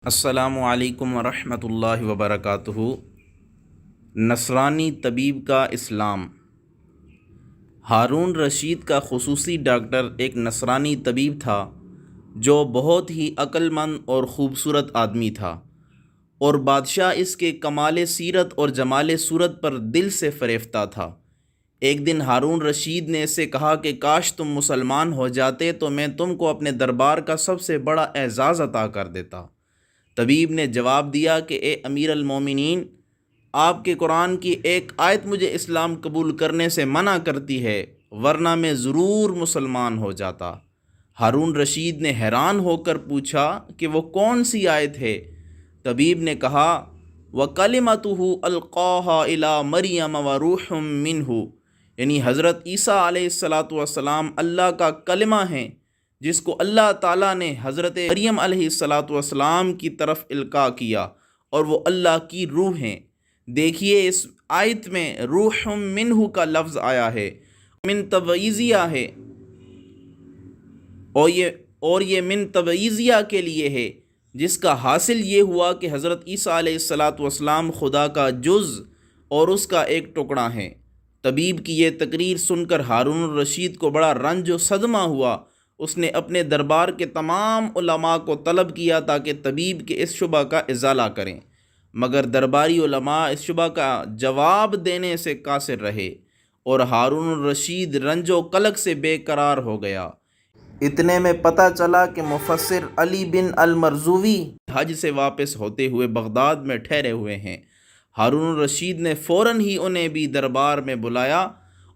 السلام علیکم ورحمۃ اللہ وبرکاتہ۔ نصرانی طبیب کا اسلام۔ ہارون رشید کا خصوصی ڈاکٹر ایک نصرانی طبیب تھا جو بہت ہی عقل مند اور خوبصورت آدمی تھا، اور بادشاہ اس کے کمال سیرت اور جمال صورت پر دل سے فریفتہ تھا۔ ایک دن ہارون رشید نے اسے کہا کہ کاش تم مسلمان ہو جاتے تو میں تم کو اپنے دربار کا سب سے بڑا اعزاز عطا کر دیتا۔ طبیب نے جواب دیا کہ اے امیر المومنین، آپ کے قرآن کی ایک آیت مجھے اسلام قبول کرنے سے منع کرتی ہے، ورنہ میں ضرور مسلمان ہو جاتا۔ ہارون رشید نے حیران ہو کر پوچھا کہ وہ کون سی آیت ہے؟ طبیب نے کہا وَكَلِمَتُهُ أَلْقَاهَا إِلَىٰ مَرْيَمَ وَرُوحٌ مِّنْهُ، یعنی حضرت عیسیٰ علیہ السلام اللہ کا کلمہ ہیں جس کو اللہ تعالیٰ نے حضرت مریم علیہ السلام کی طرف القاء کیا، اور وہ اللہ کی روح ہیں۔ دیکھیے اس آیت میں روح منہ کا لفظ آیا ہے، من تبعیضیہ ہے، اور یہ من تبعیضیہ کے لیے ہے، جس کا حاصل یہ ہوا کہ حضرت عیسیٰ علیہ السلام خدا کا جز اور اس کا ایک ٹکڑا ہیں۔ طبیب کی یہ تقریر سن کر ہارون الرشید کو بڑا رنج و صدمہ ہوا۔ اس نے اپنے دربار کے تمام علماء کو طلب کیا تاکہ طبیب کے اس شبہ کا ازالہ کریں، مگر درباری علماء اس شبہ کا جواب دینے سے قاصر رہے، اور ہارون الرشید رنج و قلق سے بے قرار ہو گیا۔ اتنے میں پتہ چلا کہ مفسر علی بن المرزوی حج سے واپس ہوتے ہوئے بغداد میں ٹھہرے ہوئے ہیں۔ ہارون الرشید نے فوراً ہی انہیں بھی دربار میں بلایا،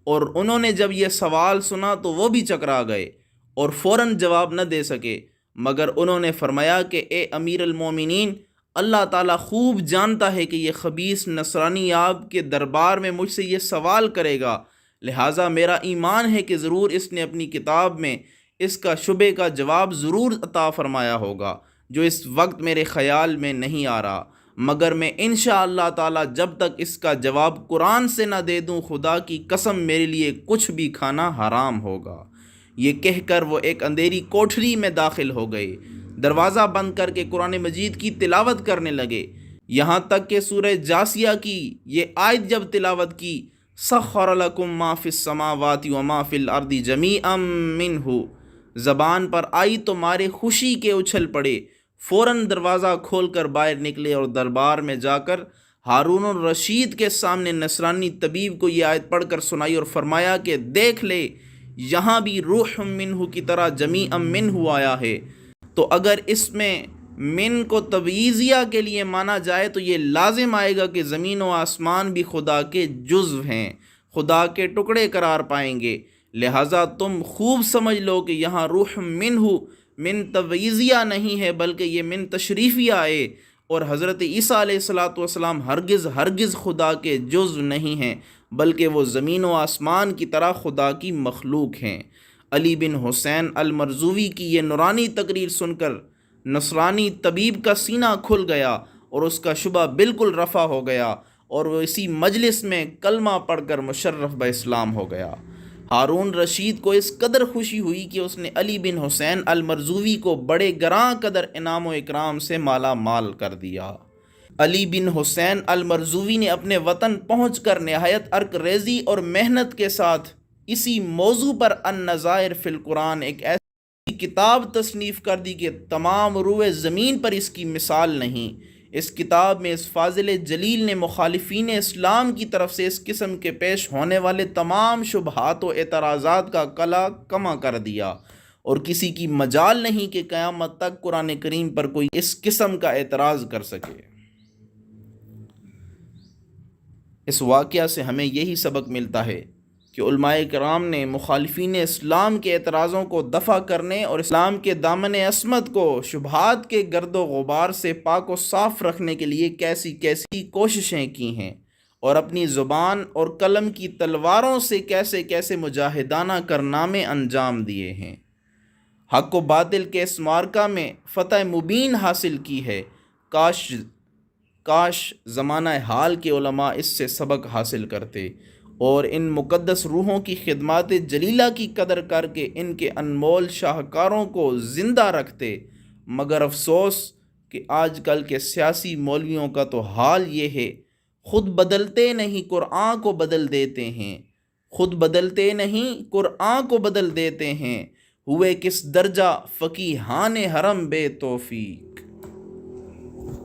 اور انہوں نے جب یہ سوال سنا تو وہ بھی چکرا گئے اور فوراً جواب نہ دے سکے، مگر انہوں نے فرمایا کہ اے امیر المومنین، اللہ تعالیٰ خوب جانتا ہے کہ یہ خبیث نصرانی آپ کے دربار میں مجھ سے یہ سوال کرے گا، لہٰذا میرا ایمان ہے کہ ضرور اس نے اپنی کتاب میں اس کا شبے کا جواب ضرور عطا فرمایا ہوگا، جو اس وقت میرے خیال میں نہیں آ رہا، مگر میں انشاءاللہ تعالیٰ جب تک اس کا جواب قرآن سے نہ دے دوں، خدا کی قسم میرے لیے کچھ بھی کھانا حرام ہوگا۔ یہ کہہ کر وہ ایک اندھیری کوٹھری میں داخل ہو گئے، دروازہ بند کر کے قرآن مجید کی تلاوت کرنے لگے، یہاں تک کہ سورہ جاثیہ کی یہ آیت جب تلاوت کی سخر لکم ما فی السماوات وما فی الارض جمیعا منہ زبان پر آئی تو مارے خوشی کے اچھل پڑے، فوراً دروازہ کھول کر باہر نکلے اور دربار میں جا کر ہارون الرشید کے سامنے نصرانی طبیب کو یہ آیت پڑھ کر سنائی اور فرمایا کہ دیکھ لے، یہاں بھی روح منہ کی طرح جمیعا منہ آیا ہے، تو اگر اس میں من کو تبعیضیہ کے لیے مانا جائے تو یہ لازم آئے گا کہ زمین و آسمان بھی خدا کے جزو ہیں، خدا کے ٹکڑے قرار پائیں گے، لہٰذا تم خوب سمجھ لو کہ یہاں روح منہ من تبعیضیہ نہیں ہے بلکہ یہ من تشریفیہ ہے، اور حضرت عیسیٰ علیہ السلام ہرگز خدا کے جزو نہیں ہیں بلکہ وہ زمین و آسمان کی طرح خدا کی مخلوق ہیں۔ علی بن حسین المرزوی کی یہ نورانی تقریر سن کر نصرانی طبیب کا سینہ کھل گیا اور اس کا شبہ بالکل رفع ہو گیا، اور وہ اسی مجلس میں کلمہ پڑھ کر مشرف باسلام ہو گیا۔ ہارون رشید کو اس قدر خوشی ہوئی کہ اس نے علی بن حسین المرزوی کو بڑے گراں قدر انعام و اکرام سے مالا مال کر دیا۔ علی بن حسین المرزوی نے اپنے وطن پہنچ کر نہایت عرق ریزی اور محنت کے ساتھ اسی موضوع پر النظائر فی القرآن ایک ایسی کتاب تصنیف کر دی کہ تمام روئے زمین پر اس کی مثال نہیں۔ اس کتاب میں اس فاضل جلیل نے مخالفین اسلام کی طرف سے اس قسم کے پیش ہونے والے تمام شبہات و اعتراضات کا کلا کما کر دیا، اور کسی کی مجال نہیں کہ قیامت تک قرآن کریم پر کوئی اس قسم کا اعتراض کر سکے۔ اس واقعہ سے ہمیں یہی سبق ملتا ہے کہ علماء کرام نے مخالفین اسلام کے اعتراضوں کو دفع کرنے اور اسلام کے دامن عصمت کو شبہات کے گرد و غبار سے پاک و صاف رکھنے کے لیے کیسی کیسی کوششیں کی ہیں، اور اپنی زبان اور قلم کی تلواروں سے کیسے کیسے مجاہدانہ کارنامے انجام دیے ہیں۔ حق و باطل کے اس معرکہ میں فتح مبین حاصل کی ہے۔ کاش زمانہ حال کے علماء اس سے سبق حاصل کرتے اور ان مقدس روحوں کی خدمات جلیلہ کی قدر کر کے ان کے انمول شاہکاروں کو زندہ رکھتے، مگر افسوس کہ آج کل کے سیاسی مولویوں کا تو حال یہ ہے، خود بدلتے نہیں قرآن کو بدل دیتے ہیں، خود بدلتے نہیں قرآن کو بدل دیتے ہیں، ہوئے کس درجہ فقیہان حرم بے توفیق۔